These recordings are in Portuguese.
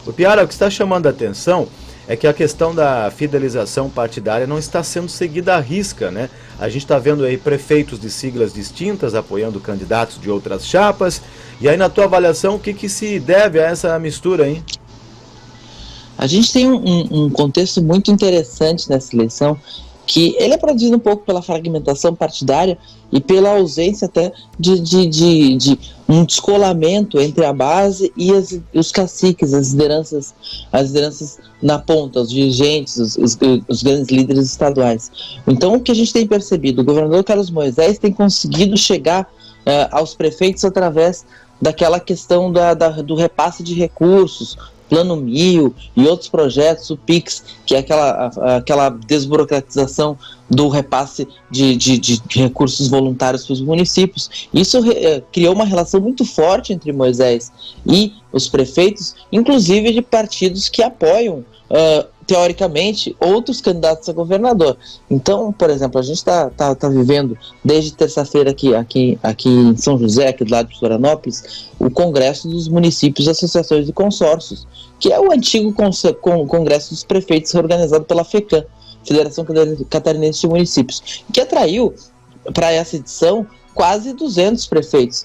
O Piara, o que está chamando a atenção é que a questão da fidelização partidária não está sendo seguida à risca, né? A gente está vendo aí prefeitos de siglas distintas apoiando candidatos de outras chapas. E aí, na tua avaliação, o que se deve a essa mistura, hein? A gente tem um contexto muito interessante nessa eleição, que ele é produzido um pouco pela fragmentação partidária e pela ausência até de um descolamento entre a base e os caciques, as lideranças na ponta, os dirigentes, os grandes líderes estaduais. Então, o que a gente tem percebido, o governador Carlos Moisés tem conseguido chegar aos prefeitos através daquela questão do repasse de recursos, Plano 1000 e outros projetos, o PIX, que é aquela desburocratização do repasse de recursos voluntários para os municípios. Isso criou uma relação muito forte entre Moisés e os prefeitos, inclusive de partidos que apoiam, teoricamente, outros candidatos a governador. Então, por exemplo, a gente está vivendo, desde terça-feira aqui em São José, aqui do lado de Florianópolis, o Congresso dos Municípios, Associações e Consórcios, que é o antigo Congresso dos Prefeitos, organizado pela FECAM, Federação Catarinense de Municípios, que atraiu para essa edição quase 200 prefeitos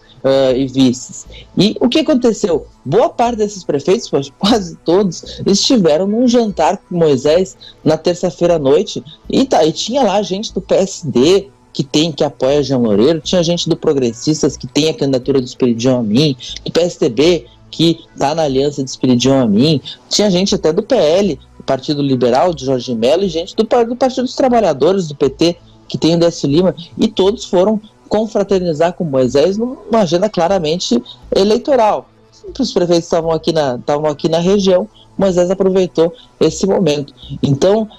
e vices. E o que aconteceu? Boa parte desses prefeitos, quase todos, estiveram num jantar com Moisés na terça-feira à noite, e tinha lá gente do PSD, que apoia Jean Loureiro, tinha gente do Progressistas, que tem a candidatura do Esperidião Amin, do PSDB, que está na aliança de Esperidião Amin, tinha gente até do PL, do Partido Liberal, de Jorge Mello, e gente do Partido dos Trabalhadores, do PT, que tem o Décio Lima, e todos foram confraternizar com Moisés numa agenda claramente eleitoral. Os prefeitos estavam aqui na região, Moisés aproveitou esse momento. Então,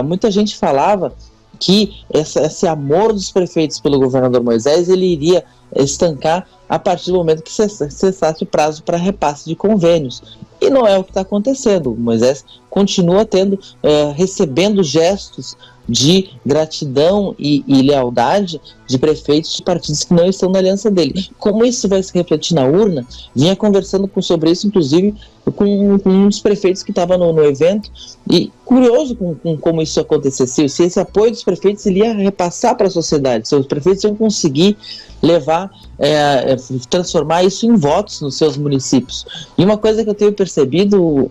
muita gente falava que esse amor dos prefeitos pelo governador Moisés, ele iria estancar a partir do momento que cessasse o prazo para repasse de convênios. E não é o que está acontecendo. O Moisés continua recebendo gestos de gratidão e lealdade de prefeitos de partidos que não estão na aliança dele. Como isso vai se refletir na urna? Vinha conversando sobre isso, inclusive, com um dos prefeitos que estava no evento, e curioso com como isso acontecesse, se esse apoio dos prefeitos ele ia repassar para a sociedade, se os prefeitos iam conseguir transformar isso em votos nos seus municípios. E uma coisa que eu tenho percebido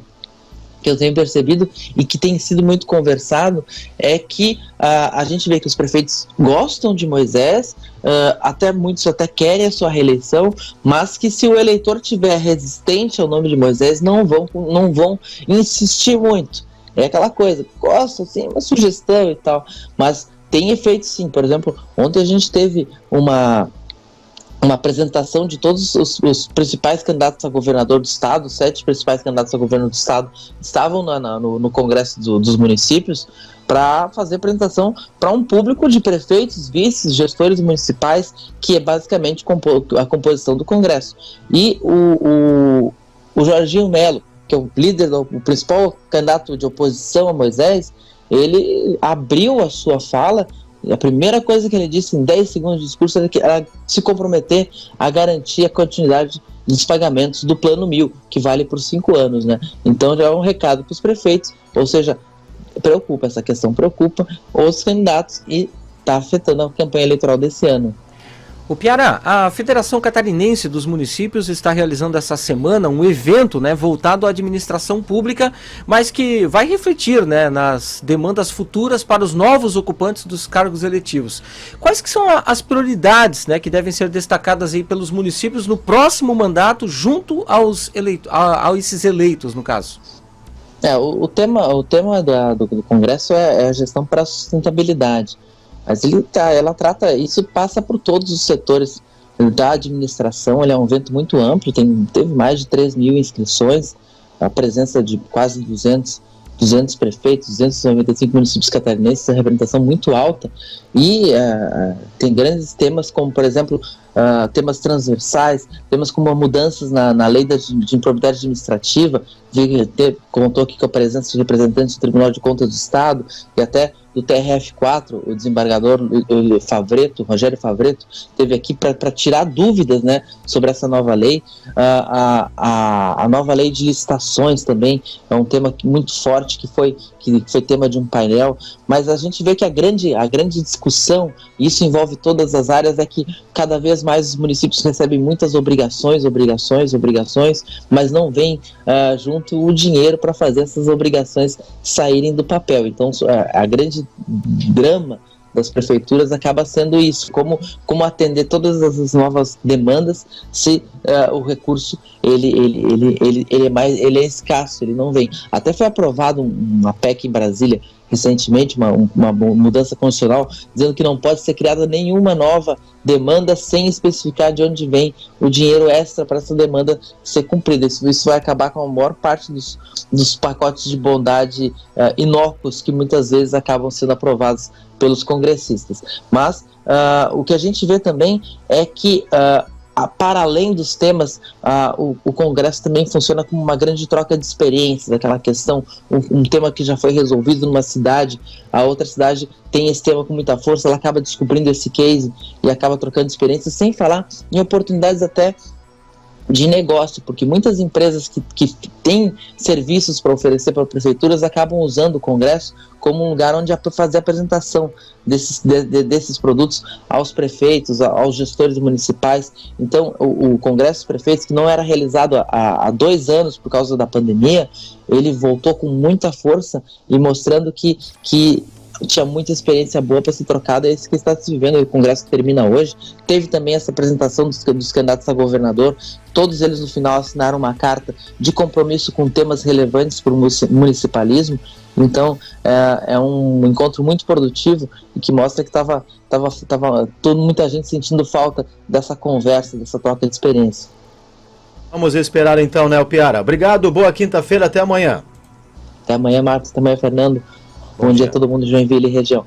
e que tem sido muito conversado é que a gente vê que os prefeitos gostam de Moisés, muitos até querem a sua reeleição, mas que se o eleitor tiver resistente ao nome de Moisés, não vão insistir muito. É aquela coisa, gosta, sim, uma sugestão e tal, mas tem efeito sim. Por exemplo, ontem a gente teve uma apresentação de todos os principais candidatos a governador do estado, 7 principais candidatos a governo do estado estavam no Congresso dos Municípios para fazer apresentação para um público de prefeitos, vices, gestores municipais, que é basicamente a composição do Congresso. E o Jorginho Mello, que é o líder, o principal candidato de oposição a Moisés, ele abriu a sua fala. A primeira coisa que ele disse em 10 segundos de discurso era se comprometer a garantir a continuidade dos pagamentos do Plano 1000, que vale por 5 anos, né? Então já é um recado para os prefeitos, ou seja, essa questão preocupa os candidatos e está afetando a campanha eleitoral desse ano. O Piara, a Federação Catarinense dos Municípios está realizando essa semana um evento, né, voltado à administração pública, mas que vai refletir, né, nas demandas futuras para os novos ocupantes dos cargos eletivos. Quais que são as prioridades, né, que devem ser destacadas aí pelos municípios no próximo mandato junto a esses eleitos, no caso? O tema do Congresso é a gestão para a sustentabilidade. Mas ela trata, isso passa por todos os setores da administração. Ele é um evento muito amplo, teve mais de 3 mil inscrições, a presença de quase 200 prefeitos, 295 municípios catarinenses, a representação muito alta, e tem grandes temas como, por exemplo, temas transversais, temas como mudanças na lei de improbidade administrativa, contou aqui com a presença de representantes do Tribunal de Contas do Estado e até do TRF4, o desembargador Rogério Favretto, esteve aqui para tirar dúvidas, né, sobre essa nova lei. A nova lei de licitações também é um tema muito forte que foi tema de um painel, mas a gente vê que a grande discussão, e isso envolve todas as áreas, é que cada vez mais os municípios recebem muitas obrigações, mas não vem junto o dinheiro para fazer essas obrigações saírem do papel. Então a grande drama das prefeituras acaba sendo isso, como atender todas as novas demandas se o recurso ele é escasso, ele não vem. Até foi aprovado uma PEC em Brasília recentemente, uma mudança constitucional, dizendo que não pode ser criada nenhuma nova demanda sem especificar de onde vem o dinheiro extra para essa demanda ser cumprida. Isso vai acabar com a maior parte dos pacotes de bondade inócuos que muitas vezes acabam sendo aprovados pelos congressistas. Mas o que a gente vê também é que para além dos temas, o Congresso também funciona como uma grande troca de experiências, aquela questão, um tema que já foi resolvido numa cidade, a outra cidade tem esse tema com muita força, ela acaba descobrindo esse case e acaba trocando experiências, sem falar em oportunidades até de negócio, porque muitas empresas que têm serviços para oferecer para prefeituras acabam usando o Congresso como um lugar onde fazer a apresentação desses produtos aos prefeitos, aos gestores municipais. Então, o Congresso dos Prefeitos, que não era realizado há 2 anos por causa da pandemia, ele voltou com muita força e mostrando que tinha muita experiência boa para ser trocada, é isso que está se vivendo. O Congresso termina hoje. Teve também essa apresentação dos candidatos a governador, todos eles no final assinaram uma carta de compromisso com temas relevantes para o municipalismo. Então é um encontro muito produtivo e que mostra que estava muita gente sentindo falta dessa conversa, dessa troca de experiência. Vamos esperar então, né, Piara? Obrigado, boa quinta-feira, até amanhã. Até amanhã, Marcos, até amanhã, Fernando. Bom dia a todo mundo de Joinville e região.